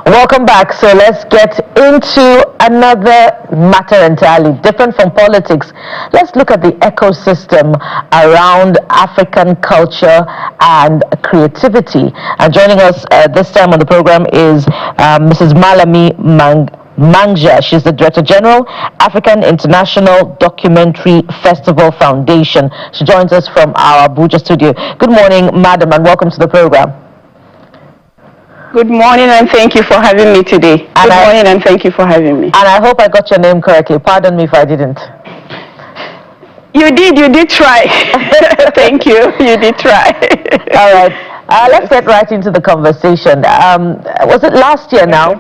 Welcome back. So let's get into another matter entirely different from politics. Let's look at the ecosystem around African culture and creativity. And joining us this time on the program is Mrs. Malami Mangja. She's the Director General, African International Documentary Festival Foundation. She joins us from our Abuja studio. Good morning, madam, and welcome to the program. Good morning, and thank you for having me today. Good morning, and thank you for having me. And I hope I got your name correctly. Pardon me if I didn't. You did try. Thank you, you did try. All right. Let's get right into the conversation. Was it last year now?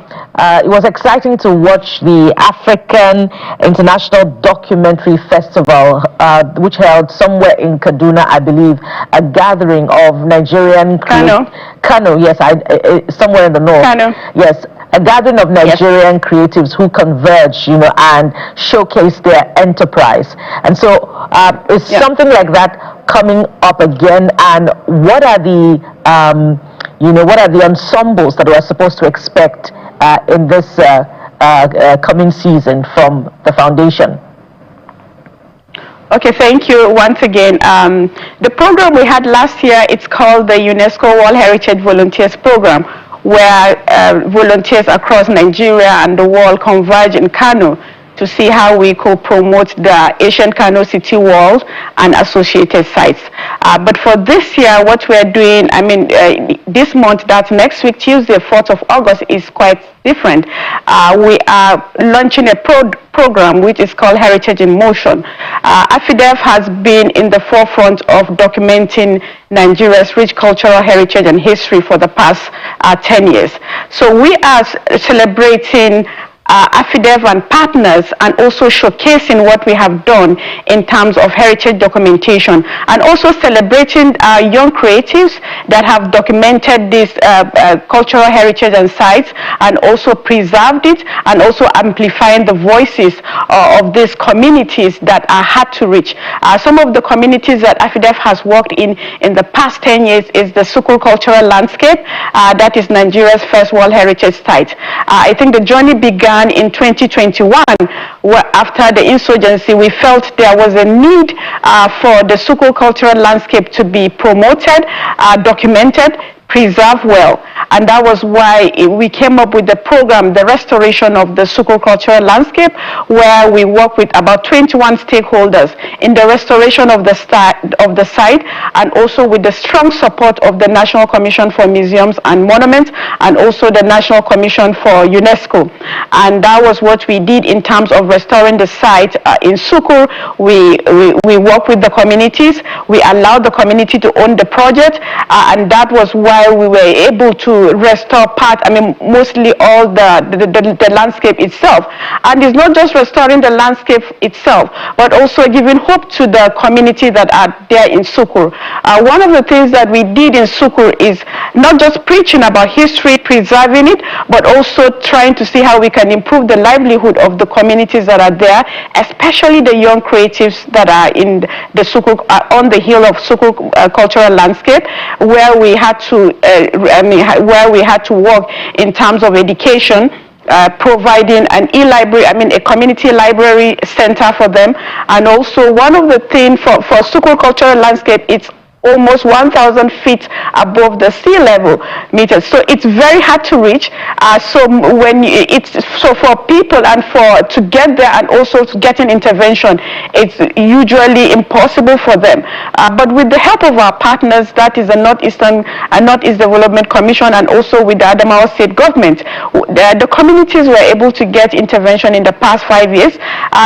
It was exciting to watch the African International Documentary Festival, which held somewhere in Kaduna, I believe, a gathering of Nigerian... Kano, yes, somewhere in the north. Kano. Yes. A gathering of Nigerian creatives who converge, and showcase their enterprise. And so is something like that coming up again? And what are the, what are the ensembles that we're supposed to expect in this coming season from the foundation? Okay, thank you once again. The program we had last year, it's called the UNESCO World Heritage Volunteers Program, where volunteers across Nigeria and the world converge in Kano to see how we could promote the ancient Kano city walls and associated sites. But for this year, what we're doing, this month, that's next week, Tuesday, 4th of August, is quite different. We are launching a program which is called Heritage in Motion. AFIDFF has been in the forefront of documenting Nigeria's rich cultural heritage and history for the past 10 years. So we are celebrating AFIDFF and partners, and also showcasing what we have done in terms of heritage documentation, and also celebrating young creatives that have documented this cultural heritage and sites, and also preserved it, and also amplifying the voices of these communities that are hard to reach. Some of the communities that AFIDFF has worked in the past 10 years is the Sukul cultural landscape. That is Nigeria's first World Heritage Site. I think the journey began in 2021, where after the insurgency, we felt there was a need for the Sukul cultural landscape to be promoted, documented, preserved well. And that was why we came up with the program, the restoration of the Sukul cultural landscape, where we work with about 21 stakeholders in the restoration of the site, and also with the strong support of the National Commission for Museums and Monuments, and also the National Commission for UNESCO. And that was what we did in terms of restoring the site in Sukul. We work with the communities. We allowed the community to own the project, and that was why we were able to restore mostly all the landscape itself. And it's not just restoring the landscape itself, but also giving hope to the community that are there in Sukul. One of the things that we did in Sukul is not just preaching about history, preserving it, but also trying to see how we can improve the livelihood of the communities that are there, especially the young creatives that are in the Sukul, on the hill of Sukul cultural landscape, where we had to work in terms of education, providing an e-library, a community library center for them. And also one of the things for Sukul cultural landscape, it's almost 1,000 feet above the sea level meters, so it's very hard to reach. So for people and to get there and also to get an intervention, it's usually impossible for them. But with the help of our partners, that is the Northeast Development Commission, and also with the Adamawa State Government, the communities were able to get intervention in the past 5 years.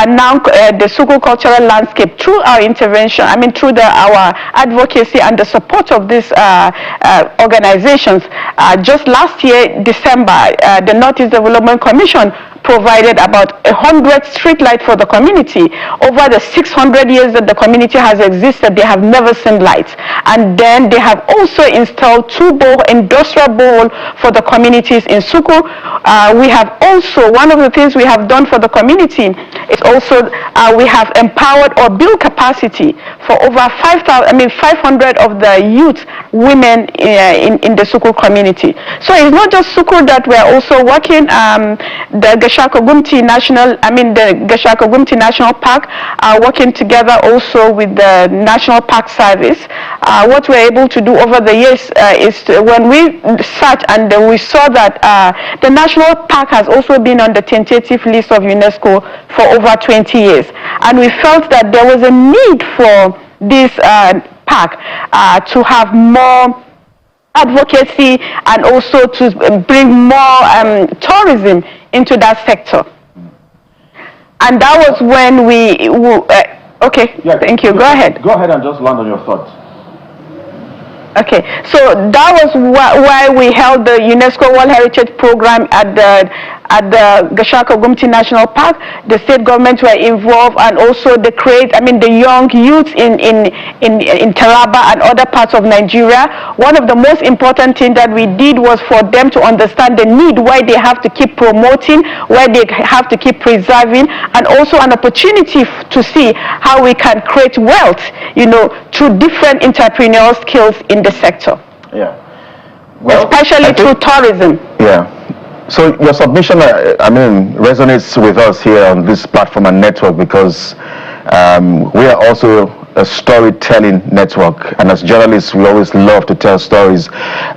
Now the Sukul cultural landscape, through our intervention, through our advocacy and the support of these organizations, just last year, December, the Northeast Development Commission provided about 100 street lights for the community. Over the 600 years that the community has existed, they have never seen lights. And then they have also installed 2 industrial boreholes for the communities in Sukul. We have also, one of the things we have done for the community is also we have empowered or built capacity for over 500 100 of the youth women in the Sukkur community. So it's not just Sukkur that we're also working. The Gashaka-Gumti National Park are working together also with the National Park Service. What we're able to do over the years is when we searched and we saw that the national park has also been on the tentative list of UNESCO for over 20 years. And we felt that there was a need for this park to have more advocacy and also to bring more tourism into that sector. And that was when we... okay, yeah, thank you. Go ahead. Go ahead and just land on your thoughts. Okay, so that was why we held the UNESCO World Heritage Program at the Gashaka-Gumti National Park. The state governments were involved, and also the young youth in Taraba and other parts of Nigeria. One of the most important things that we did was for them to understand the need, why they have to keep promoting, why they have to keep preserving, and also an opportunity to see how we can create wealth, through different entrepreneurial skills in the sector. Yeah. Well, especially through tourism. Yeah. So your submission, resonates with us here on this platform and network because we are also a storytelling network, and as journalists, we always love to tell stories,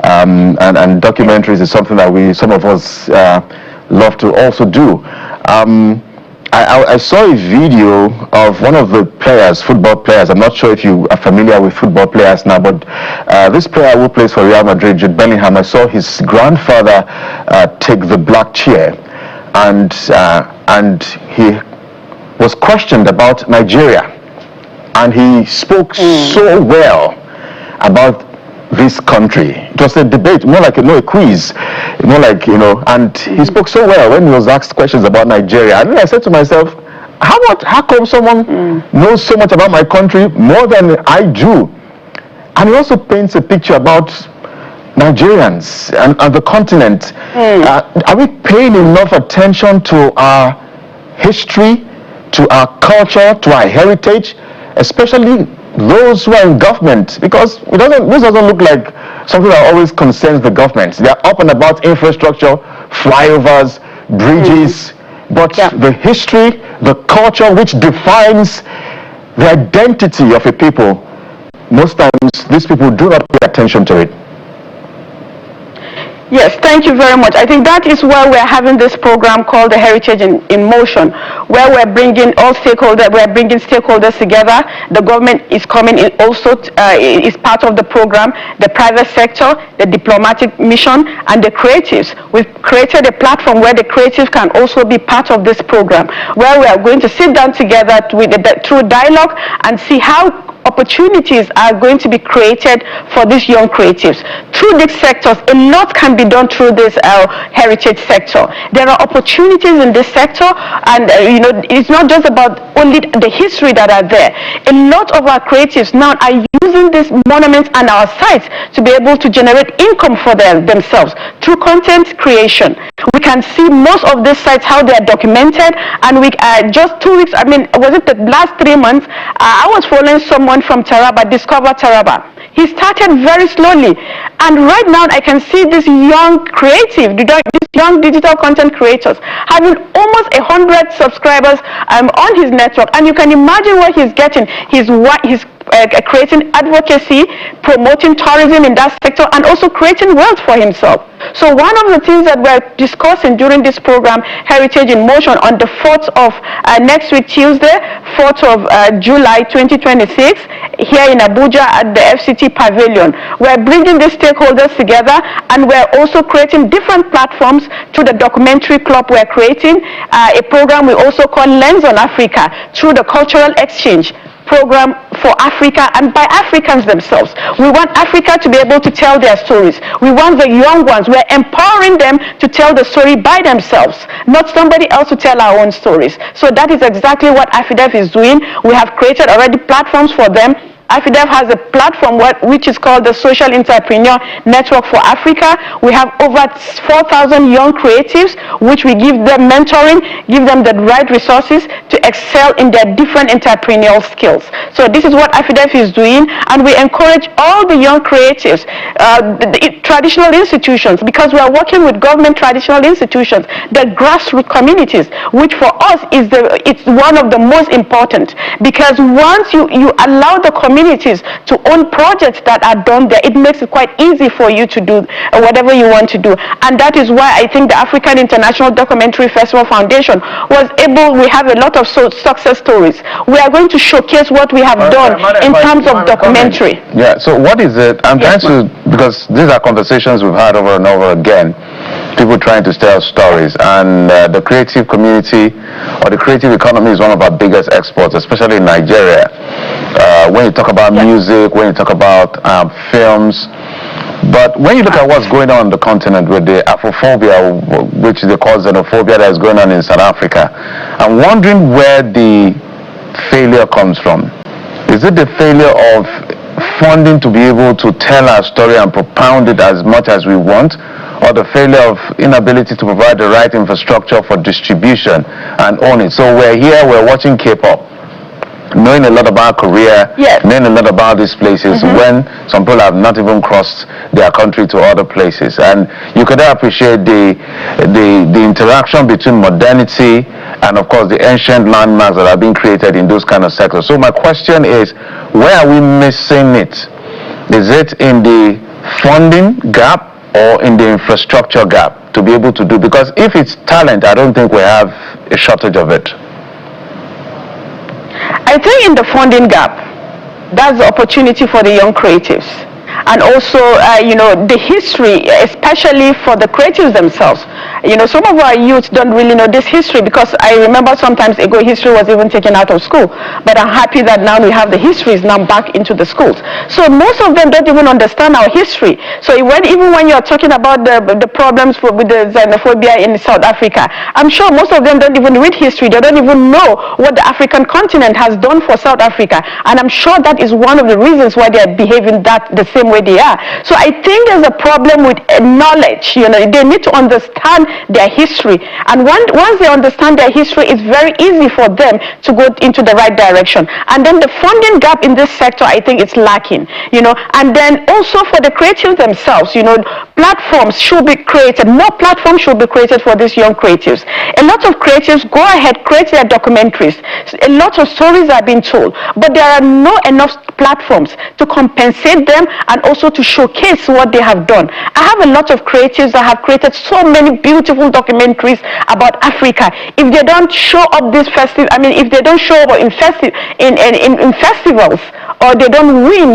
and documentaries is something that some of us love to also do. I saw a video of one of the players, football players. I'm not sure if you are familiar with football players now, but this player who plays for Real Madrid, Jude Bellingham, I saw his grandfather take the black chair, and he was questioned about Nigeria, and he spoke so well about this country. It was a debate, more like a quiz, more like, and he spoke so well when he was asked questions about Nigeria. And then I said to myself, how come someone knows so much about my country more than I do? And he also paints a picture about Nigerians and the continent. Are we paying enough attention to our history, to our culture, to our heritage, especially those who are in government? Because this doesn't look like something that always concerns the government. They are up and about infrastructure, flyovers, bridges, but the history, the culture which defines the identity of a people, most times these people do not pay attention to it. Yes, thank you very much. I think that is why we're having this program called the Heritage in Motion, where we're bringing stakeholders together. The government is coming in also, is part of the program, the private sector, the diplomatic mission, and the creatives. We've created a platform where the creatives can also be part of this program, where we are going to sit down together through dialogue and see how opportunities are going to be created for these young creatives. Through these sectors, a lot can be done through this heritage sector. There are opportunities in this sector, and it's not just about only the history that are there. A lot of our creatives now are using these monuments and our sites to be able to generate income for themselves through content creation. We can see most of these sites, how they are documented, and we just 2 weeks, was it the last 3 months, I was following someone from Taraba, Discover Taraba. He started very slowly, and right now I can see this young creative, these young digital content creators having almost 100 subscribers on his network, and you can imagine what he's getting. He's creating advocacy, promoting tourism in that sector, and also creating wealth for himself. So one of the things that we're discussing during this program, Heritage in Motion, on the 4th of next week, Tuesday, 4th of July 2026, here in Abuja at the FCT Pavilion, we're bringing the stakeholders together, and we're also creating different platforms to the documentary club. We're creating a program we also call Lens on Africa through the cultural exchange program for Africa and by Africans themselves. We want Africa to be able to tell their stories. We want the young ones. We're empowering them to tell the story by themselves, not somebody else to tell our own stories. So that is exactly what AFIDFF is doing. We have created already platforms for them, AFIDF has a platform which is called the Social Entrepreneur Network for Africa. We have over 4,000 young creatives, which we give them mentoring, give them the right resources to excel in their different entrepreneurial skills. So this is what AFIDF is doing, and we encourage all the young creatives, traditional institutions, because we are working with government traditional institutions, the grassroots communities, which for us it's one of the most important, because once you allow the communities to own projects that are done there, it makes it quite easy for you to do whatever you want to do. And that is why I think the African International Documentary Festival Foundation we have a lot of success stories. We are going to showcase what we have done in terms of documentary. Yeah, so what is it? I'm trying to, because these are conversations we've had over and over again, people trying to tell stories, and the creative community or the creative economy is one of our biggest exports, especially in Nigeria. When you talk about music, when you talk about films, but when you look at what's going on in the continent with the Afrophobia, which they call xenophobia, that is going on in South Africa, I'm wondering where the failure comes from. Is it the failure of funding to be able to tell our story and propound it as much as we want, or the failure of inability to provide the right infrastructure for distribution and own it? So we're here, we're watching K-pop, knowing a lot about Korea, knowing a lot about these places, when some people have not even crossed their country to other places. And you could appreciate the interaction between modernity and, of course, the ancient landmarks that are being created in those kind of sectors. So my question is, where are we missing it? Is it in the funding gap or in the infrastructure gap to be able to do? Because if it's talent, I don't think we have a shortage of it. I think in the funding gap, that's the opportunity for the young creatives. And also, the history, especially for the creatives themselves. Some of our youth don't really know this history, because I remember sometimes ago history was even taken out of school. But I'm happy that now we have the histories now back into the schools. So most of them don't even understand our history. So even when you're talking about the problems with the xenophobia in South Africa, I'm sure most of them don't even read history. They don't even know what the African continent has done for South Africa. And I'm sure that is one of the reasons why they're behaving the same way they are. So I think there's a problem with knowledge. They need to understand their history, and once they understand their history, it's very easy for them to go into the right direction. And then the funding gap in this sector, I think it's lacking. And then also for the creatives themselves, platforms should be created. More platforms should be created for these young creatives. A lot of creatives go ahead, create their documentaries. A lot of stories are being told, but there are not enough platforms to compensate them and also to showcase what they have done. I have a lot of creatives that have created so many beautiful documentaries about Africa. If they don't show up if they don't show up in festivals, or they don't win,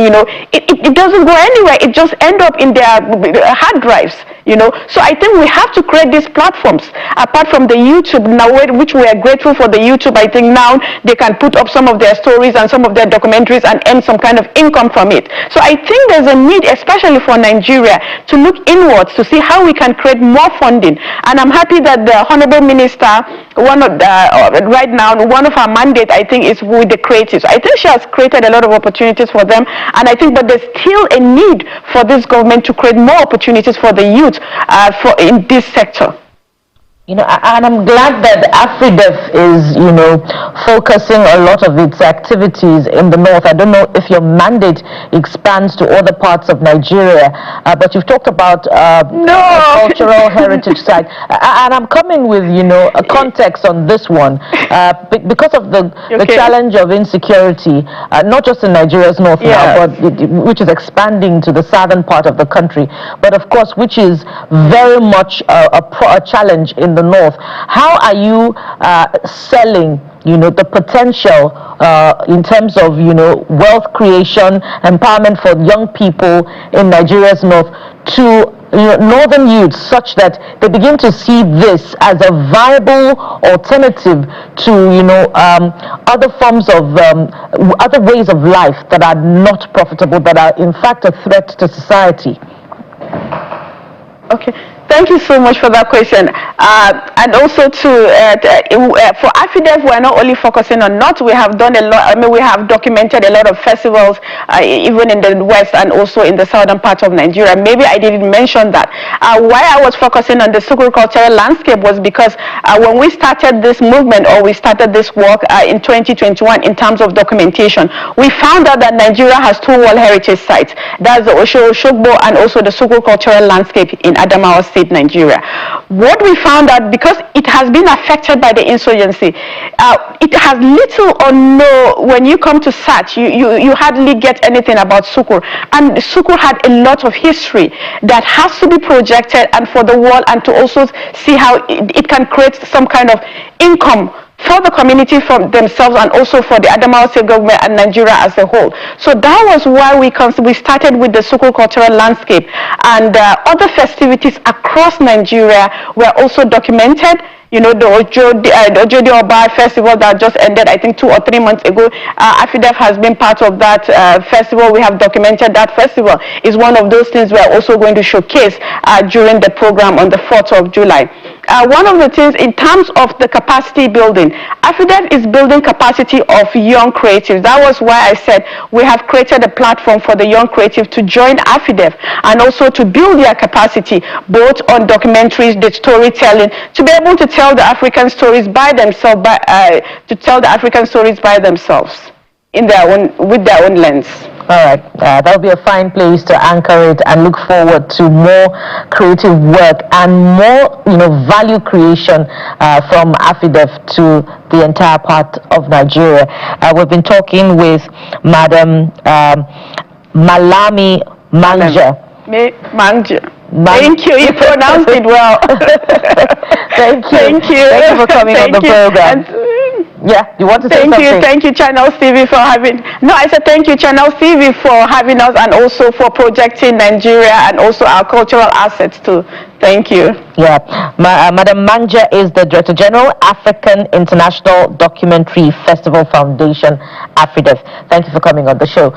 it doesn't go anywhere. It just ends up in their hard drives. So I think we have to create these platforms apart from the YouTube now, which we are grateful for the YouTube. I think now they can put up some of their stories and some of their documentaries and earn some kind of income from it. So I think there's a need, especially for Nigeria, to look inwards to see how we can create more funding. And I'm happy that the Honorable Minister, right now, one of her mandates, I think, is with the creatives. I think she has created a lot of opportunities for them, and I think, but there's still a need for this government to create more opportunities for the youth in this sector. And I'm glad that AFIDF is, focusing a lot of its activities in the north. I don't know if your mandate expands to other parts of Nigeria, but you've talked about cultural heritage side. And I'm coming with, a context on this one, because of the challenge of insecurity, not just in Nigeria's north now, but which is expanding to the southern part of the country, but of course, which is very much a challenge in the north. How are you selling the potential in terms of wealth creation, empowerment for young people in Nigeria's north to northern youths, such that they begin to see this as a viable alternative to other forms of other ways of life that are not profitable, that are in fact a threat to society? Okay. Thank you so much for that question. And also for AFIDF, we're not only focusing on North, we have done a lot, we have documented a lot of festivals, even in the West and also in the southern part of Nigeria. Maybe I didn't mention that. Why I was focusing on the Sukkur cultural landscape was because when we started this movement, or we started this work in 2021 in terms of documentation, we found out that Nigeria has two World Heritage Sites. That's the Osho-Oshogbo and also the Sukkur cultural landscape in Adamawa State, Nigeria. What we found out, because it has been affected by the insurgency, it has little or no, when you come to search, you hardly get anything about Sukkur. And Sukkur had a lot of history that has to be projected and for the world, and to also see how it can create some kind of income for the community, for themselves, and also for the Adamawa State government and Nigeria as a whole. So that was why we started with the Sukkur cultural landscape, and other festivities across Nigeria were also documented. You know, the Ojodi Oba festival that just ended, I think 2 or 3 months ago, AFIDF has been part of that festival. We have documented that festival. Is one of those things we are also going to showcase during the program on the 4th of July. One of the things in terms of the capacity building, AFIDF is building capacity of young creatives. That was why I said we have created a platform for the young creative to join AFIDF and also to build their capacity, both on documentaries, the storytelling, to be able to tell the African stories by themselves, in their own, with their own lens. All right, that'll be a fine place to anchor it, and look forward to more creative work and more, value creation from AFIDF to the entire part of Nigeria. We've been talking with Madam Malami Manja. Thank you. You pronounced it well. Thank you. Thank you. Thank you for coming on the program. Yeah, you want to say something? Thank you, Channel TV for having. No, I said thank you, Channel TV, for having us, and also for projecting Nigeria and also our cultural assets too. Thank you. Yeah, Madam Manja is the Director General, African International Documentary Festival Foundation, AFIDF. Thank you for coming on the show.